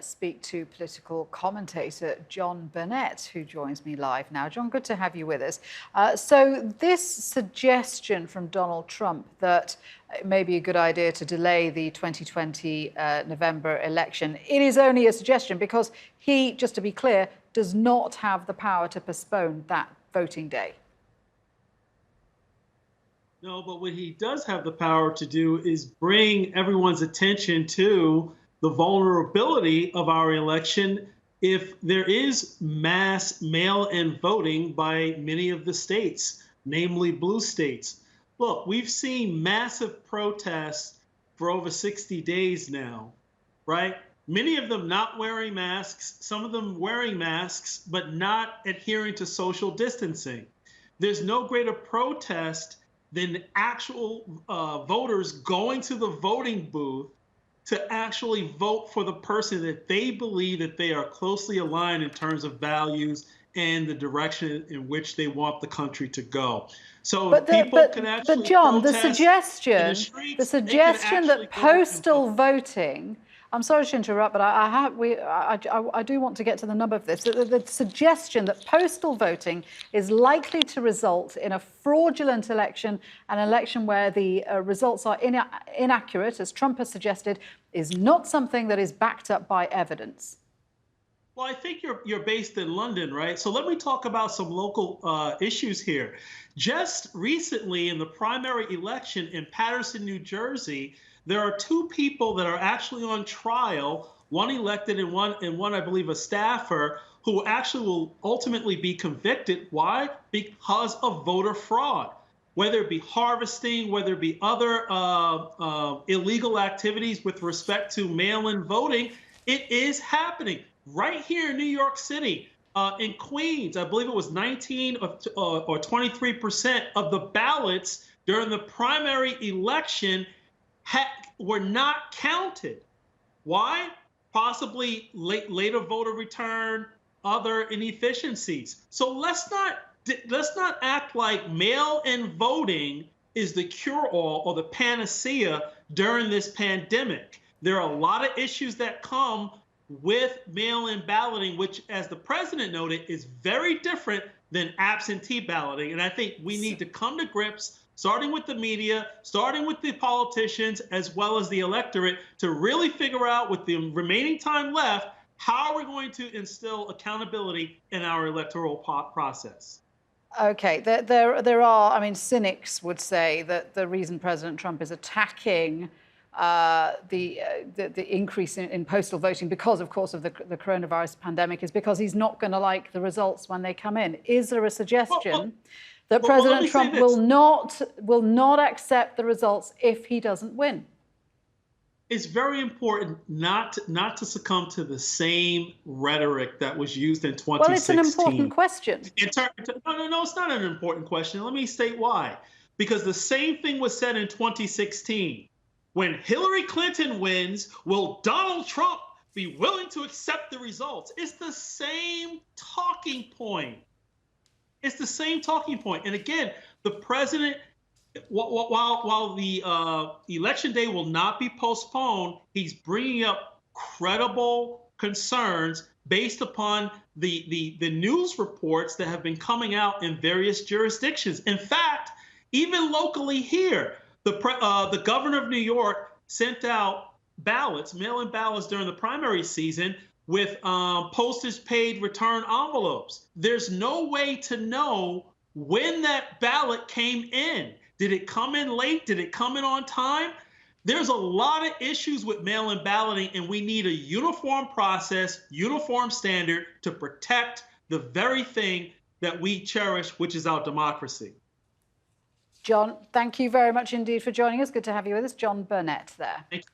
speak to political commentator John Burnett, who joins me live now. John, good to have you with us. So this suggestion from Donald Trump that it may be a good idea to delay the 2020 November election, it is only a suggestion because he, just to be clear, does not have the power to postpone that voting day. No, but what he does have the power to do is bring everyone's attention to the vulnerability of our election if there is mass mail-in voting by many of the states, namely blue states. Look, we've seen massive protests for over 60 days now, right? Many of them not wearing masks, some of them wearing masks, but not adhering to social distancing. There's no greater protest than actual voters going to the voting booth to actually vote for the person that they believe that they are closely aligned in terms of values and the direction in which they want the country to go. So but John, the suggestion that postal voting, I'm sorry to interrupt, but I do want to get to the nub of this. The suggestion that postal voting is likely to result in a fraudulent election, an election where the results are inaccurate, as Trump has suggested, is not something that is backed up by evidence. Well, I think you're based in London, right? So let me talk about some local issues here. Just recently in the primary election in Paterson, New Jersey, there are two people that are actually on trial, one elected and one, I believe, a staffer, who actually will ultimately be convicted. Why? Because of voter fraud. Whether it be harvesting, whether it be other illegal activities with respect to mail-in voting, it is happening. Right here in New York City, in Queens, I believe it was 19 or 23% of the ballots during the primary election were not counted. Why? Possibly later voter return, other inefficiencies. So let's not act like mail-in voting is the cure-all or the panacea during this pandemic. There are a lot of issues that come with mail-in balloting, which, as the president noted, is very different than absentee balloting. And I think we need to come to grips, starting with the media, starting with the politicians, as well as the electorate, to really figure out, with the remaining time left, how are we going to instill accountability in our electoral process? Okay, there are, I mean, cynics would say that the reason President Trump is attacking the increase in postal voting because, of course, of the coronavirus pandemic is because he's not going to like the results when they come in. Is there a suggestion that President Trump will not accept the results if he doesn't win? It's very important not to succumb to the same rhetoric that was used in 2016. Well, it's an important question. No, it's not an important question. Let me state why. Because the same thing was said in 2016. When Hillary Clinton wins, will Donald Trump be willing to accept the results? It's the same talking point. It's the same talking point. And again, the president, while the election day will not be postponed, he's bringing up credible concerns based upon the news reports that have been coming out in various jurisdictions. In fact, even locally here, the governor of New York sent out ballots, mail-in ballots during the primary season with postage paid return envelopes. There's no way to know when that ballot came in. Did it come in late? Did it come in on time? There's a lot of issues with mail-in balloting, and we need a uniform process, uniform standard to protect the very thing that we cherish, which is our democracy. John, thank you very much indeed for joining us. Good to have you with us. John Burnett there. Thank you.